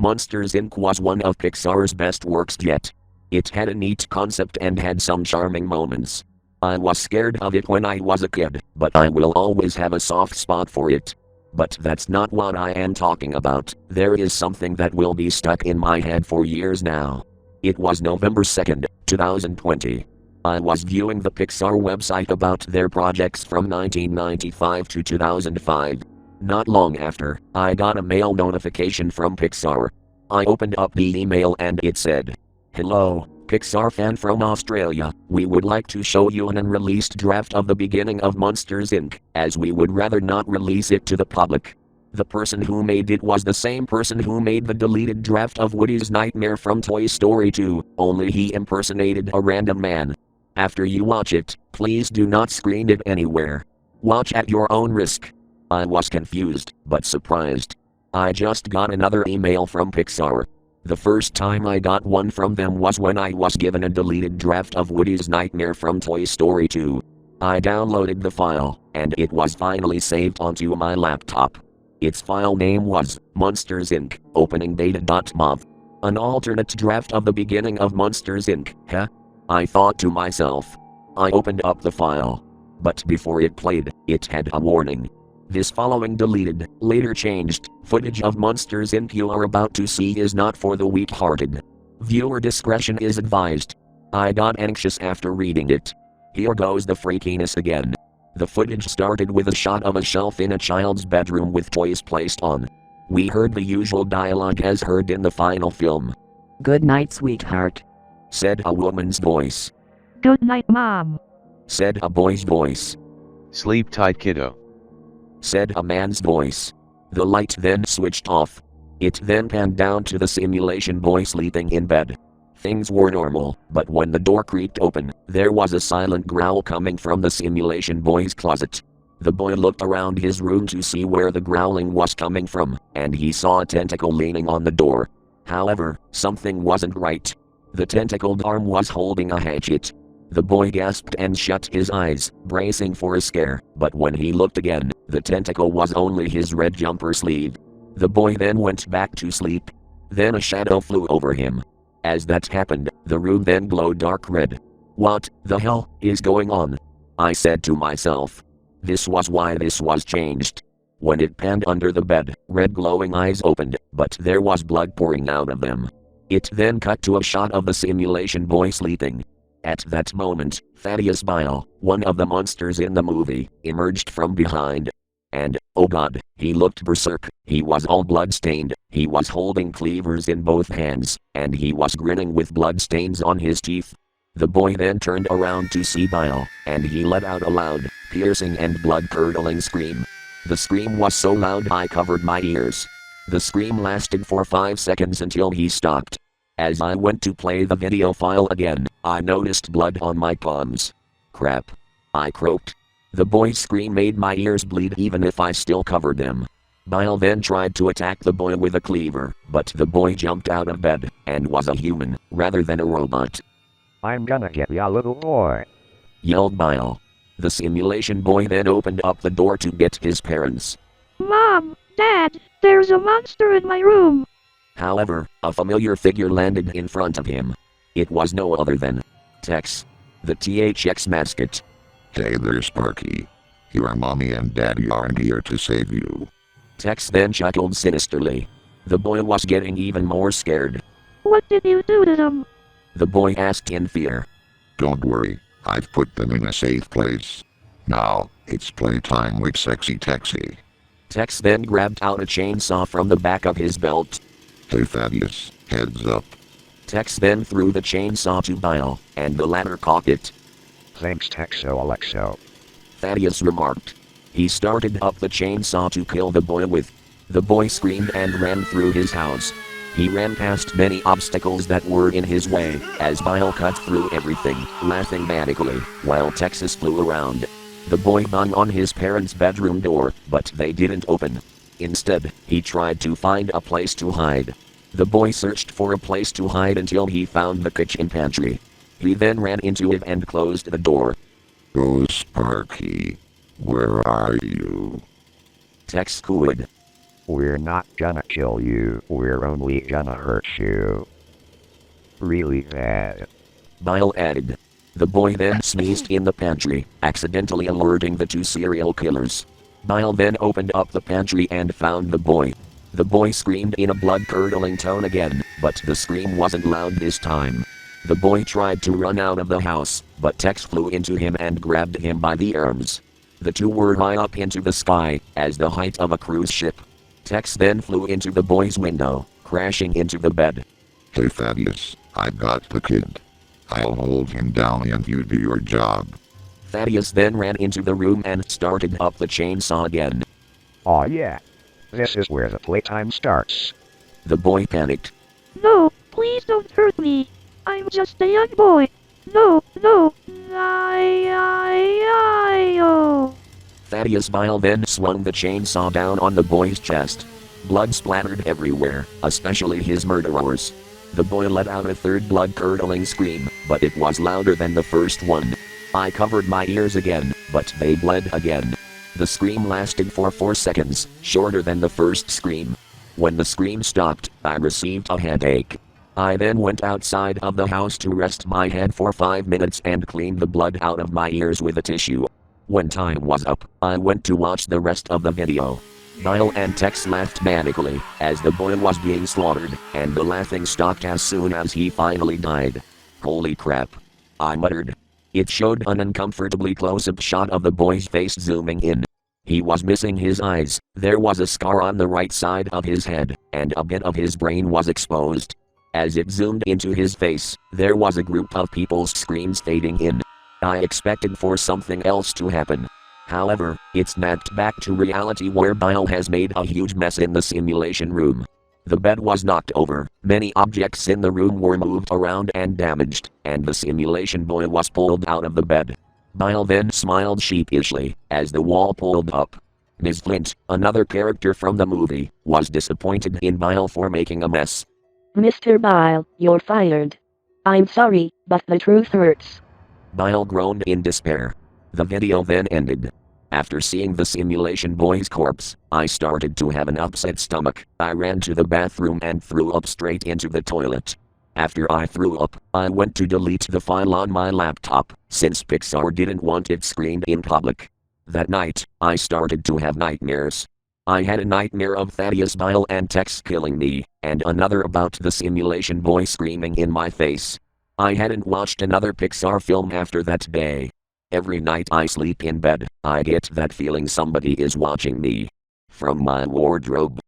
Monsters Inc. was one of Pixar's best works yet. It had a neat concept and had some charming moments. I was scared of it when I was a kid, but I will always have a soft spot for it. But that's not what I am talking about. There is something that will be stuck in my head for years now. It was November 2nd, 2020. I was viewing the Pixar website about their projects from 1995 to 2005. Not long after, I got a mail notification from Pixar. I opened up the email and it said, "Hello, Pixar fan from Australia, we would like to show you an unreleased draft of the beginning of Monsters Inc., as we would rather not release it to the public." The person who made it was the same person who made the deleted draft of Woody's Nightmare from Toy Story 2, only he impersonated a random man. After you watch it, please do not screen it anywhere. Watch at your own risk. I was confused, but surprised. I just got another email from Pixar. The first time I got one from them was when I was given a deleted draft of Woody's Nightmare from Toy Story 2. I downloaded the file, and it was finally saved onto my laptop. Its file name was Monsters Inc. Opening Data.mov. An alternate draft of the beginning of Monsters Inc. Huh? I thought to myself. I opened up the file. But before it played, it had a warning. This following deleted, later changed, footage of Monsters Inc. you are about to see is not for the weak-hearted. Viewer discretion is advised. I got anxious after reading it. Here goes the freakiness again. The footage started with a shot of a shelf in a child's bedroom with toys placed on. We heard the usual dialogue as heard in the final film. "Good night, sweetheart," said a woman's voice. "Good night, Mom," said a boy's voice. "Sleep tight, kiddo," said a man's voice. The light then switched off. It then panned down to the simulation boy sleeping in bed. Things were normal, but when the door creaked open, there was a silent growl coming from the simulation boy's closet. The boy looked around his room to see where the growling was coming from, and he saw a tentacle leaning on the door. However, something wasn't right. The tentacled arm was holding a hatchet. The boy gasped and shut his eyes, bracing for a scare, but when he looked again, the tentacle was only his red jumper sleeve. The boy then went back to sleep. Then a shadow flew over him. As that happened, the room then glowed dark red. What the hell is going on? I said to myself. This was why this was changed. When it panned under the bed, red glowing eyes opened, but there was blood pouring out of them. It then cut to a shot of the simulation boy sleeping. At that moment, Thaddeus Bile, one of the monsters in the movie, emerged from behind. And, oh god, he looked berserk. He was all blood-stained, he was holding cleavers in both hands, and he was grinning with blood stains on his teeth. The boy then turned around to see Bile, and he let out a loud, piercing and blood-curdling scream. The scream was so loud I covered my ears. The scream lasted for 5 seconds until he stopped. As I went to play the video file again, I noticed blood on my palms. Crap. I croaked. The boy's scream made my ears bleed even if I still covered them. Bile then tried to attack the boy with a cleaver, but the boy jumped out of bed, and was a human, rather than a robot. "I'm gonna get ya, little boy," yelled Bile. The simulation boy then opened up the door to get his parents. "Mom, Dad, there's a monster in my room." However, a familiar figure landed in front of him. It was no other than Tex, the THX mascot. "Hey there, Sparky. Your mommy and daddy aren't here to save you." Tex then chuckled sinisterly. The boy was getting even more scared. "What did you do to them?" The boy asked in fear. "Don't worry, I've put them in a safe place. Now, it's playtime with Sexy Texy." Tex then grabbed out a chainsaw from the back of his belt. "Hey Thaddeus, heads up." Tex then threw the chainsaw to Bile, and the latter caught it. "Thanks, Texo Alexo," Thaddeus remarked. He started up the chainsaw to kill the boy with. The boy screamed and ran through his house. He ran past many obstacles that were in his way, as Bile cut through everything, laughing manically, while Texas flew around. The boy banged on his parents' bedroom door, but they didn't open. Instead, he tried to find a place to hide. The boy searched for a place to hide until he found the kitchen pantry. He then ran into it and closed the door. "Oh Sparky, where are you?" Tex cooed. We're not gonna kill you, we're only gonna hurt you. Really bad. Bile added. The boy then sneezed in the pantry, accidentally alerting the two serial killers. Bile then opened up the pantry and found the boy. The boy screamed in a blood-curdling tone again, but the scream wasn't loud this time. The boy tried to run out of the house, but Tex flew into him and grabbed him by the arms. The two were high up into the sky, as the height of a cruise ship. Tex then flew into the boy's window, crashing into the bed. Hey Thaddeus, I've got the kid. I'll hold him down and you do your job. Thaddeus then ran into the room and started up the chainsaw again. Aw yeah. This is where the playtime starts. The boy panicked. No, please don't hurt me. I'm just a young boy. No, no. Oh. Thaddeus Bile then swung the chainsaw down on the boy's chest. Blood splattered everywhere, especially his murderers. The boy let out a third blood-curdling scream, but it was louder than the first one. I covered my ears again, but they bled again. The scream lasted for 4 seconds, shorter than the first scream. When the scream stopped, I received a headache. I then went outside of the house to rest my head for 5 minutes and cleaned the blood out of my ears with a tissue. When time was up, I went to watch the rest of the video. Bile and Tex laughed manically as the boy was being slaughtered, and the laughing stopped as soon as he finally died. Holy crap. I muttered. It showed an uncomfortably close-up shot of the boy's face zooming in. He was missing his eyes, there was a scar on the right side of his head, and a bit of his brain was exposed. As it zoomed into his face, there was a group of people's screams fading in. I expected for something else to happen. However, it snapped back to reality where Bile has made a huge mess in the simulation room. The bed was knocked over, many objects in the room were moved around and damaged, and the simulation boy was pulled out of the bed. Bile then smiled sheepishly, as the wall pulled up. Ms. Flint, another character from the movie, was disappointed in Bile for making a mess. Mr. Bile, you're fired. I'm sorry, but the truth hurts. Bile groaned in despair. The video then ended. After seeing the simulation boy's corpse, I started to have an upset stomach. I ran to the bathroom and threw up straight into the toilet. After I threw up, I went to delete the file on my laptop, since Pixar didn't want it screened in public. That night, I started to have nightmares. I had a nightmare of Thaddeus Bile and Tex killing me, and another about the simulation boy screaming in my face. I hadn't watched another Pixar film after that day. Every night I sleep in bed, I get that feeling somebody is watching me. From my wardrobe,